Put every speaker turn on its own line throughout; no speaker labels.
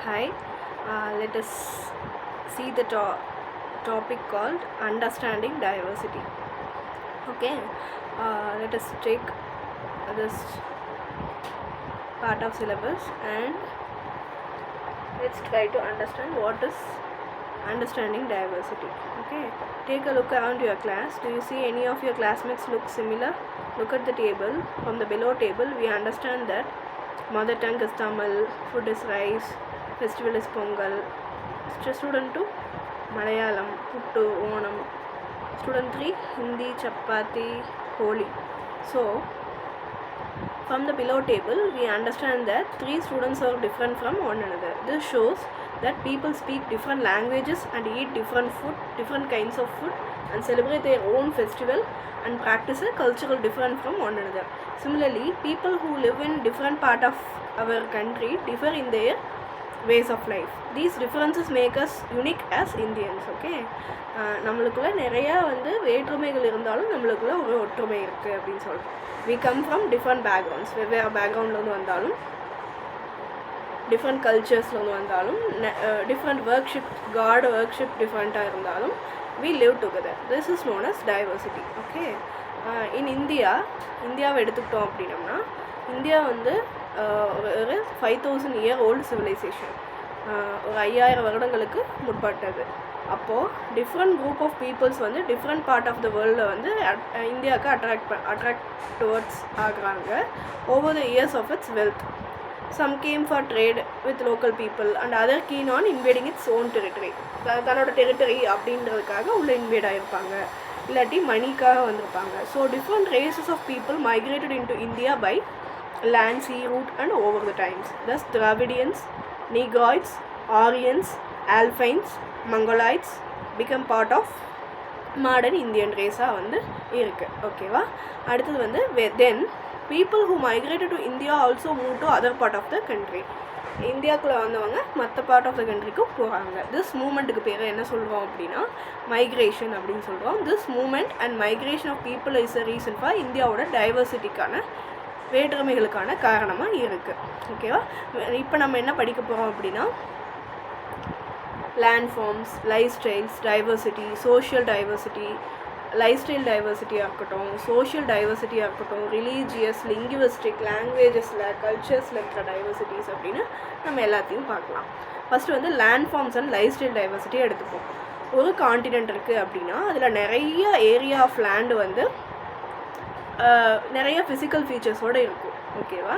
Hi, let us see the topic called understanding diversity. Okay, let us take this part of syllabus and let's try to understand what is understanding diversity. Okay, take a look around your class. Do you see any of your classmates look similar? Look at the table. From the below table, we understand that mother tongue is Tamil, food is rice, festival is Pongal. Student 2, Malayalam, Puttu, Onam. Student 3, Hindi, Chapati, Holi. So, from the below table, we understand that 3 students are different from one another. This shows that people speak different languages and eat different food, different kinds of food, and celebrate their own festival and practice a cultural different from one another. Similarly, people who live in different part of our country differ in their ways of life. These differences make us unique as Indians. Okay, நம்மளுக்குள்ள நிறையா வேற்றுமைகள் இருந்தாலும் நம்மளுக்குள்ள ஒரு ஒற்றுமை இருக்குது அப்படின்னு சொல்கிறோம். We come from different backgrounds. வெவ்வேறு பேக்ரவுண்ட்லேருந்து வந்தாலும், டிஃப்ரெண்ட் கல்ச்சர்ஸ்லேருந்து வந்தாலும், டிஃப்ரெண்ட் ஒர்க்ஷிப், காட் ஒர்க்ஷிப் டிஃப்ரெண்ட்டாக இருந்தாலும் we live together. This is known as diversity. Okay, in இந்தியாவை எடுத்துக்கிட்டோம் அப்படின்னம்னா, இந்தியா ஒரு 5000 year old civilization. ஒரு 5000 வருடங்களுக்கு முற்பட்டது. அப்போது different group of peoples different part of the வேர்ல்டில் இந்தியாவுக்கு அட்ராக்ட் டுவர்ட்ஸ் ஆகுறாங்க over the years of its wealth. Some came for trade with local people and other keen on invading its own territory. தன்னோட territory அப்படின்றதுக்காக உள்ளே invade ஆகிருப்பாங்க, இல்லாட்டி மணிக்காக வந்திருப்பாங்க. So different races of people migrated into India by land, sea route and over the times. Thus Dravidians, Negroids, Aryans, Alpines, Mongolites become part of modern Indian race இருக்கு. ஓகேவா? அடுத்தது then people who migrated to India also moved to other part of the country. இந்தியாவுக்குள்ளே வந்தவங்க மற்ற part of த கண்ட்ரிக்கு போகிறாங்க. This மூமெண்ட்டுக்கு பேர் என்ன சொல்கிறோம் அப்படின்னா மைக்ரேஷன் அப்படின்னு சொல்கிறோம். This movement and migration of people is a reason for இந்தியாவோட டைவர்சிட்டிக்கான வேற்றுமைகளுக்கான காரணமாக இருக்குது. ஓகேவா? இப்போ நம்ம என்ன படிக்க போகிறோம் அப்படின்னா land forms, lifestyles, diversity, social diversity, lifestyle டைவர்சிட்டியாக இருக்கட்டும், சோஷியல் டைவர்சிட்டியாக இருக்கட்டும், ரிலீஜியஸ், லிங்குவிஸ்டிக், லாங்குவேஜஸில், கல்ச்சர்ஸில் இருக்கிற டைவர்சிட்டிஸ் அப்படின்னு நம்ம எல்லாத்தையும் பார்க்கலாம். First land forms and lifestyle டைவர்சிட்டியை எடுத்துப்போம். ஒரு காண்டினென்ட் இருக்குது அப்படின்னா அதில் நிறைய ஏரியா ஆஃப் லேண்டு நிறைய ஃபிசிக்கல் ஃபீச்சர்ஸோடு இருக்கும். ஓகேவா?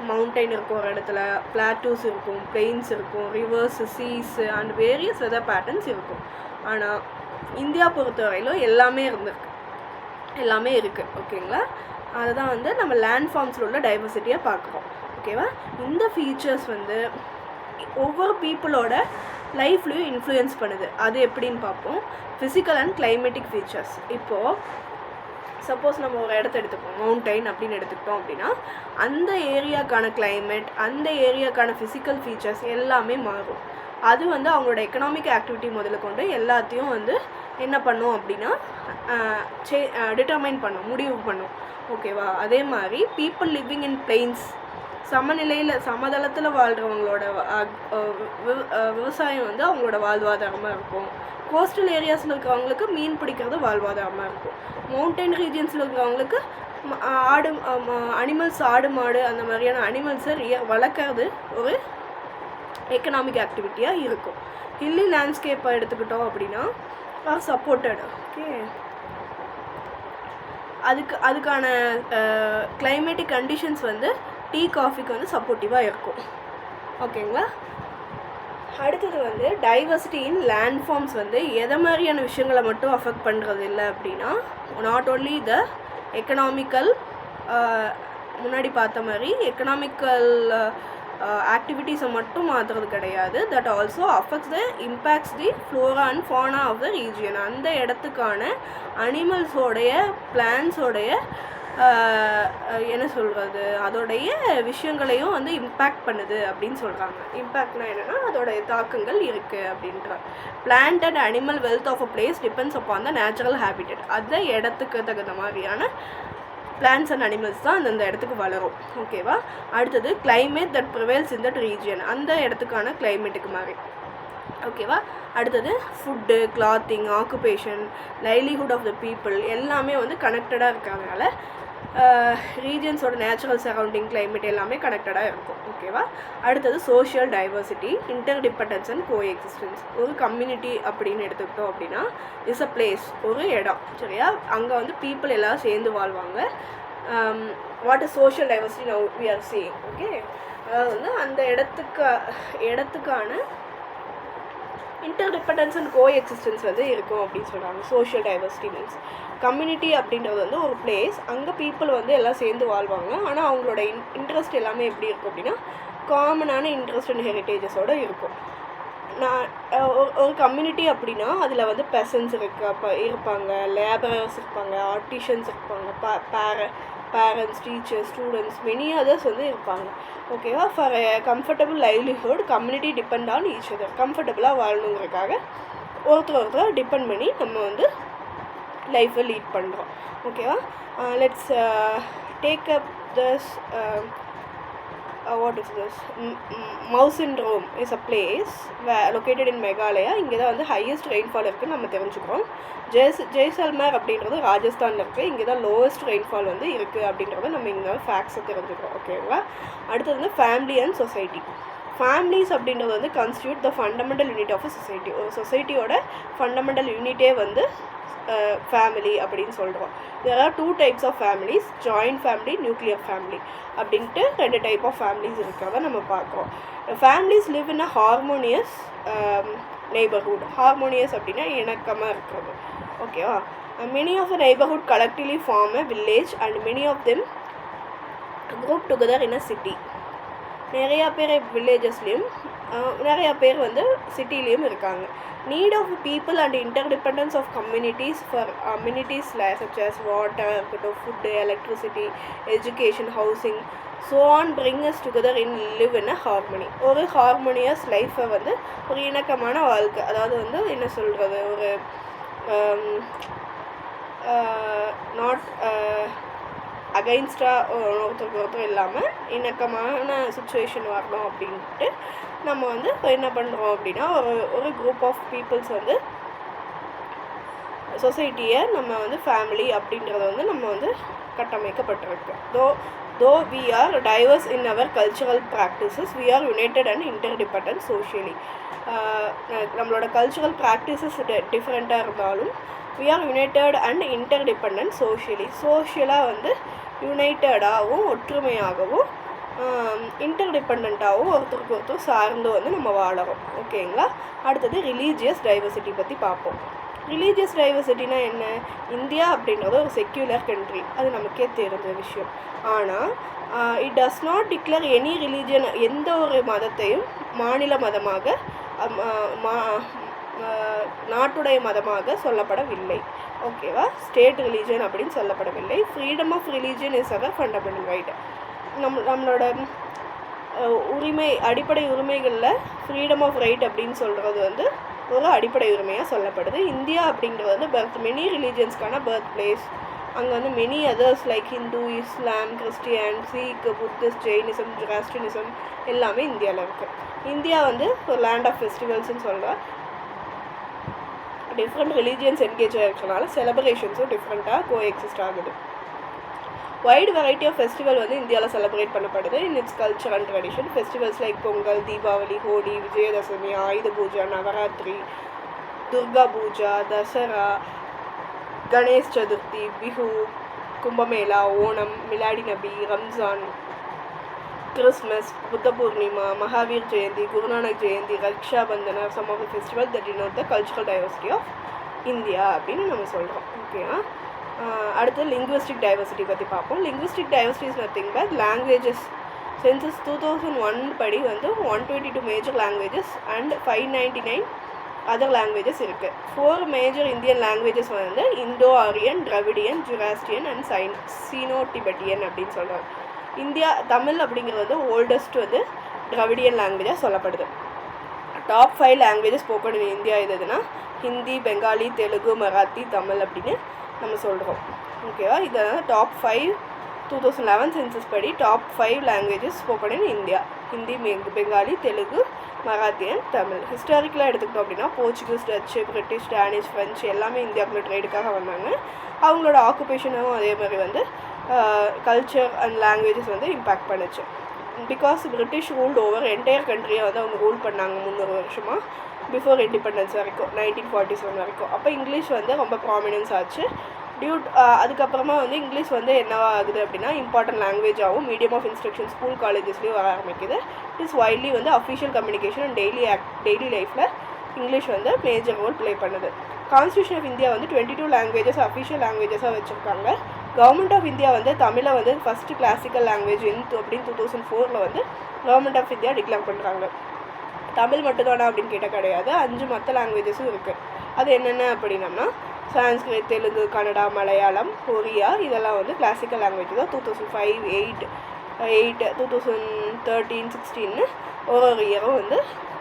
மவுண்டைன் இருக்கும், ஒரு இடத்துல பிளாட்டூஸ் இருக்கும், பிளெயின்ஸ் இருக்கும், rivers, seas and various weather patterns இருக்கும். ஆனால் இந்தியா பொறுத்தவரையிலும் எல்லாமே இருக்குது. ஓகேங்களா? அதுதான் நம்ம லேண்ட் ஃபார்ம்ஸில் உள்ள டைவர்சிட்டியாக பார்க்குறோம். ஓகேவா? இந்த ஃபீச்சர்ஸ் ஒவ்வொரு பீப்புளோட லைஃப்லேயும் இன்ஃப்ளூயன்ஸ் பண்ணுது. அது எப்படின்னு பார்ப்போம். Physical and climatic features. இப்போது சப்போஸ் நம்ம ஒரு இடத்த எடுத்துப்போம், மவுண்டைன் அப்படின்னு எடுத்துக்கிட்டோம் அப்படின்னா அந்த ஏரியாக்கான கிளைமேட், அந்த ஏரியாக்கான ஃபிசிக்கல் ஃபீச்சர்ஸ் எல்லாமே மாறும். அது அவங்களோட எக்கனாமிக் ஆக்டிவிட்டி முதல்ல கொண்டு எல்லாத்தையும் என்ன பண்ணும் அப்படின்னா டிட்டர்மைன் பண்ணும், முடிவு பண்ணும். ஓகேவா? அதே மாதிரி பீப்புள் லிவிங் இன் பிளெயின்ஸ், சமதளத்தில் வாழ்கிறவங்களோட விவசாயம் அவங்களோட வாழ்வாதாரமாக இருக்கும். கோஸ்டல் ஏரியாஸில் இருக்கிறவங்களுக்கு மீன் பிடிக்கிறது வாழ்வாதாரமாக இருக்கும். மவுண்டைன் ரீஜியன்ஸில் இருக்கிறவங்களுக்கு அனிமல்ஸ், ஆடு மாடு அந்த மாதிரியான அனிமல்ஸை வளர்க்குறது ஒரு எக்கனாமிக் ஆக்டிவிட்டியாக இருக்கும். ஹில்லி லேண்ட்ஸ்கேப்பை எடுத்துக்கிட்டோம் அப்படின்னா ஆர் சப்போர்ட்டட். ஓகே, அதுக்கான கிளைமேட்டிக் கண்டிஷன்ஸ் டீ காஃபிக்கு சப்போர்ட்டிவாக இருக்கும். ஓகேங்களா? அடுத்தது டைவர்சிட்டி இன் லேண்ட் ஃபார்ம்ஸ் எதை மாதிரியான விஷயங்களை மட்டும் அஃபெக்ட் பண்ணுறது இல்லை அப்படின்னா நாட் ஓன்லி த எக்கனாமிக்கல், முன்னாடி பார்த்த மாதிரி எக்கனாமிக்கல் ஆக்டிவிட்டீஸை மட்டும் மாற்றுறது கிடையாது. That also affects the impacts the flora and fauna of the region. அந்த இடத்துக்கான அனிமல்ஸோடைய, பிளான்ஸோடைய என்ன சொல்கிறது, அதோடைய விஷயங்களையும் இம்பேக்ட் பண்ணுது அப்படின்னு சொல்கிறாங்க. இம்பேக்ட்னா என்னென்னா அதோடைய தாக்கங்கள் இருக்குது அப்படின்ற. Plant and animal wealth of a place depends upon the natural habitat. அந்த இடத்துக்கு தகுந்த மாதிரியான பிளான்ஸ் அண்ட் அனிமல்ஸ் தான் அந்த இடத்துக்கு வளரும். ஓகேவா? அடுத்தது climate that prevails in that region, அந்த இடத்துக்கான கிளைமேட்டுக்கு மாதிரி. ஓகேவா? அடுத்தது food, clothing, occupation, livelihood of the people எல்லாமே வந்து கனெக்டடாக இருக்கிறதுனால ரீஜன்ஸோட நேச்சுரல் சரௌண்டிங் கிளைமேட் எல்லாமே கனெக்டடாக இருக்கும். ஓகேவா? அடுத்தது social diversity, interdependence and coexistence. ஒரு கம்யூனிட்டி அப்படின்னு எடுத்துக்கிட்டோம் அப்படின்னா இஸ் அ பிளேஸ், ஒரு இடம், சரியா? அங்கே வந்து பீப்புள் எல்லோரும் சேர்ந்து வாழ்வாங்க. What is social diversity now we are seeing. Okay, அதாவது வந்து அந்த இடத்துக்கான இன்டர்டிபெண்டன்ஸ் அண்ட் கோ எக்ஸிஸ்டன்ஸ் வந்து இருக்கும் அப்படின்னு சொல்கிறாங்க. சோஷியல் டைவர்சிட்டி மீன்ஸ் கம்யூனிட்டி அப்படின்றது வந்து ஒரு பிளேஸ், அங்கே பீப்புள் வந்து எல்லாம் சேர்ந்து வாழ்வாங்க. ஆனால் அவங்களோட இன்ட்ரெஸ்ட் எல்லாமே எப்படி இருக்கும் அப்படின்னா காமனான இன்ட்ரெஸ்ட் அண்ட் ஹெரிட்டேஜஸோடு இருக்கும். ஒரு கம்யூனிட்டி அப்படின்னா அதில் வந்து பெசன்ஸ் இருப்பாங்க, லேபரர்ஸ் இருப்பாங்க, ஆர்டிஷியன்ஸ் இருப்பாங்க, parents, teachers, students, many others வந்து இருப்பாங்க. ஓகேவா? For comfortable livelihood community depend on each other. கம்ஃபர்டபுளாக வாழணுங்கிறதுக்காக ஒருத்தர் டிபெண்ட் பண்ணி நம்ம வந்து லைஃப்பை லீட் பண்ணுறோம். ஓகேவா? Let's take up this what is this? Mawsyn Rom is a place located in Meghalaya. இங்கே தான் வந்து ஹையஸ்ட் ரெயின்ஃபால் இருக்குதுன்னு நம்ம தெரிஞ்சுக்கிறோம். ஜெய்சல்மர் அப்படின்றது ராஜஸ்தானில் இருக்குது. இங்கே தான் லோவஸ்ட் ரெயின்ஃபால் வந்து இருக்குது அப்படின்றத நம்ம இங்கே ஃபேக்ட்ஸை தெரிஞ்சுக்கிறோம். ஓகேங்களா? அடுத்தது வந்து ஃபேமிலி அண்ட் சொசைட்டி. ஃபேமிலிஸ் அப்படின்றது வந்து constitute the fundamental unit of a society. ஒரு சொசைட்டியோட ஃபண்டமெண்டல் யூனிட்டே வந்து ஃபேமிலி அப்படின்னு சொல்கிறோம். there are 2 types of families, joint family, nuclear family அப்படின்ட்டு 2 டைப் ஆஃப் ஃபேமிலிஸ் இருக்கிறத நம்ம பார்க்குறோம். Families live in a harmonious neighbourhood. Harmonious அப்படின்னா இணக்கமாக இருக்கிறது. ஓகேவா? many of the neighborhood collectively form a village and many of them group together in a city. நிறையா பேர் வில்லேஜஸ்லேயும் நிறையா பேர் வந்து சிட்டிலேயும் இருக்காங்க. Need of people and interdependence of communities for amenities such as water இருக்கட்டும், food, electricity, education, housing, so on bring us together in live in a harmony. ஒரு harmonious லைஃப்பை வந்து ஒரு இணக்கமான வாழ்க்கை, அதாவது வந்து என்ன சொல்கிறது, ஒரு நாட் அகைன்ஸ்டாக ஒருத்தர் இல்லாமல் இணக்கமான சுச்சுவேஷன் வரணும் அப்படின்ட்டு நம்ம வந்து என்ன பண்ணுறோம் அப்படின்னா ஒரு குரூப் ஆஃப் பீப்புள்ஸ் வந்து சொசைட்டியை நம்ம வந்து ஃபேமிலி அப்படின்றத வந்து நம்ம வந்து கட்டமைக்கப்பட்டிருக்கு. தோ we are diverse in our cultural practices, we are united and interdependent socially. நம்மளோட கல்ச்சுரல் ப்ராக்டிசஸ் டிஃப்ரெண்ட்டாக இருந்தாலும் we are united and interdependent socially. சோஷியலாக வந்து யுனைட்டடாகவும் ஒற்றுமையாகவும் இன்டர்டிபெண்ட்டாகவும் ஒருத்தருக்கு ஒருத்தர் சார்ந்து வந்து நம்ம வாழறோம். ஓகேங்களா? அடுத்தது ரிலீஜியஸ் டைவர்சிட்டி பற்றி பார்ப்போம். ரிலீஜியஸ் டைவர்சிட்டினா என்ன? இந்தியா அப்படின்றது ஒரு செக்யூலர் கண்ட்ரி, அது நமக்கே தெரிஞ்ச விஷயம். ஆனால் it does not declare any religion, எந்த ஒரு மதத்தையும் மாநில மதமாக நாட்டுடைய மதமாக சொல்லப்படவில்லை. ஓகேவா? ஸ்டேட் ரிலீஜன் அப்படின்னு சொல்லப்படவில்லை. Freedom of religion is our fundamental right. நம்மளோட அடிப்படை உரிமைகளில் ஃப்ரீடம் ஆஃப் ரைட் அப்படின்னு சொல்கிறது வந்து ஒரு அடிப்படை உரிமையாக சொல்லப்படுது. இந்தியா அப்படின்றது வந்து மெனி ரிலீஜன்ஸ்க்கான பர்த் பிளேஸ். அங்கே வந்து many others like Hindu, Islam, Christian, Sikh, Buddhist, Jainism, Zoroastrianism எல்லாமே இந்தியாவில் இருக்குது. இந்தியா வந்து ஒரு லேண்ட் ஆஃப் ஃபெஸ்டிவல்ஸ்ன்னு சொல்கிறோம். டிஃப்ரெண்ட் ரிலீஜியன்ஸ் என்கேஜ் ஆகிருக்கனால செலிப்ரேஷன்ஸும் டிஃப்ரெண்ட்டாக கோ எக்ஸிஸ்ட் ஆகுது. வைட் வெரைட்டி ஆஃப் ஃபெஸ்டிவல் வந்து இந்தியாவில் செலிப்ரேட் பண்ணப்படுது in its culture and tradition. Festivals like Pongal, Deepavali, Holi, Vijayadashami, Ayudha Puja, Navaratri, Durga Pooja, Dussehra, Ganesh Chaturthi, Bihu, Kumbh Mela, Onam, Miladi Nabi, Ramzan, Christmas, Buddha Purnima, Mahavir Jayanti, Guru Nanak Jayanti, Raksha Bandhana, some of the festival that denote the cultural diversity of India அப்படின்னு நம்ம சொல்கிறோம். ஓகேவா? அடுத்து லிங்குவிஸ்டிக் டைவர்சிட்டி பற்றி பார்ப்போம். Linguistic diversity is nothing but languages. Census 2001 படி வந்து 122 major languages and 599 other languages இருக்குது. 4 மேஜர் இந்தியன் லாங்குவேஜஸ் வந்து Indo Aryan, Dravidian, Zoroastrian and Sino Tibetan அப்படின்னு சொல்கிறாங்க. தமிழ் அப்படிங்கிறது வந்து ஓல்டஸ்ட் வந்து திராவிடியன் லாங்குவேஜாக சொல்லப்படுது. Top 5 languages spoken in India எதுனா ஹிந்தி, பெங்காலி, தெலுங்கு, மராத்தி, தமிழ் அப்படின்னு நம்ம சொல்கிறோம். ஓகேவா? இதை டாப் 5 2011 சென்சஸ் படி top 5 languages spoken in India. Hindi, Bengali, Telugu, Marathi and Tamil. ஹிஸ்டாரிக்கலாக எடுத்துக்கிட்டோம் அப்படின்னா Portuguese, Dutch, British, Danish, French எல்லாமே இந்தியாவுக்குள்ள ட்ரேடுக்காக வந்தாங்க. அவங்களோட ஆக்குபேஷனும் அதே மாதிரி வந்து கல்ச்சர் அண்ட் லாங்குவேஜஸ் வந்து இம்பேக்ட் பண்ணுச்சு. Because British ruled over entire கண்ட்ரியை வந்து அவங்க ரூல் பண்ணாங்க 300 வருஷமாக, பிஃபோர் இண்டிபெண்டன்ஸ் வரைக்கும் 1947 வரைக்கும். அப்போ இங்கிலீஷ் வந்து ரொம்ப ப்ராமினன்ஸ் ஆச்சு. அதுக்கப்புறமா வந்து இங்கிலீஷ் வந்து என்னவா ஆகுது அப்படின்னா இம்பார்ட்டன்ட் லாங்குவேஜாகவும் மீடியம் ஆஃப் இன்ஸ்ட்ரக்ஷன் ஸ்கூல் காலேஜஸ்லேயும் வர ஆரம்பிக்குது. இட் இஸ் வைட்லி வந்து அஃபிஷியல் கம்யூனிகேஷன் அண்ட் டெய்லி லைஃப்பில் இங்கிலீஷ் வந்து மேஜர் ரோல் ப்ளே பண்ணுது. கான்ஸ்டியூஷன் ஆஃப் இந்தியா வந்து 22 லாங்குவேஜஸ் அஃபிஷியல் லாங்குவேஜஸாக வச்சுருக்காங்க. கவர்மெண்ட் ஆஃப் இந்தியா வந்து தமிழை வந்து ஃபஸ்ட்டு கிளாசிக்கல் லாங்குவேஜ் அப்படின்னு 2004 வந்து கவர்மெண்ட் ஆஃப் இந்தியா டிக்ளேர் பண்ணுறாங்க. தமிழ் மட்டும்தானா அப்படின்னு கேட்டால் கிடையாது, 5 மற்ற லாங்குவேஜஸும் இருக்குது. அது என்னென்ன அப்படின்னம்னா சான்ஸ்கிரிட், தெலுங்கு, கன்னடா, மலையாளம், ஒரியா இதெல்லாம் வந்து கிளாசிக்கல் லாங்குவேஜ் தான். 2005, 8, 2013, 16 ஒரு இயரும் வந்து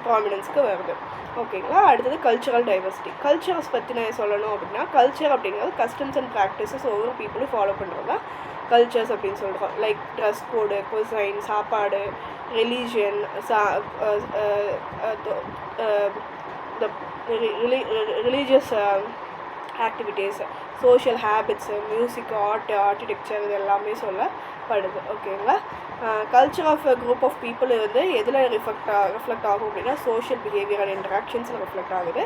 ப்ராமினன்ஸ்க்கு வருது. ஓகேங்களா? அடுத்தது கல்ச்சுரல் டைவர்சிட்டி. கல்ச்சர்ஸ் பற்றி நான் சொல்லணும் அப்படின்னா கல்ச்சர் அப்படிங்கிறது கஸ்டம்ஸ் அண்ட் ப்ராக்டிசஸ் ஒவ்வொரு பீப்புளும் ஃபாலோ பண்ணுறது தான் கல்ச்சர்ஸ் அப்படின்னு சொல்கிறோம். லைக் ட்ரெஸ் கோடு, குசைன், சாப்பாடு, religion, religious activities, social habits, music, architecture இது எல்லாமே சொல்லப்படுது. ஓகேங்களா? Culture of group of people வந்து எதில் ரிஃப்ளெக்ட் ஆகும் அப்படின்னா சோஷியல் பிஹேவியர் அண்ட் இன்ட்ராக்ஷன்ஸில் ரிஃப்ளெக்ட் ஆகுது.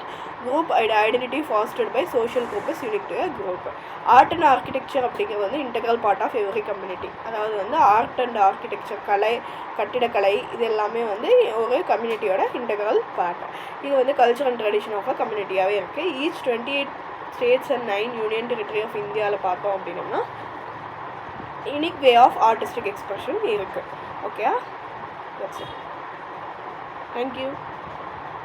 Group identity fostered by social group is unique to group. Art and architecture அப்படிங்கிறது வந்து integral part of every community. அதாவது வந்து ஆர்ட் அண்ட் ஆர்கிடெக்சர், கலை, கட்டிடக்கலை இது எல்லாமே வந்து ஒரு கம்யூனிட்டியோட இன்டெக்ரல் பார்ட். இது வந்து culture and tradition of a கம்யூனிட்டியாகவே இருக்குது. Each 28 states and 9 union territory of இந்தியாவில் பார்த்தோம் அப்படின்னம்னா unique way of artistic expression இருக்குது. Okay, that's it. தேங்க்யூ.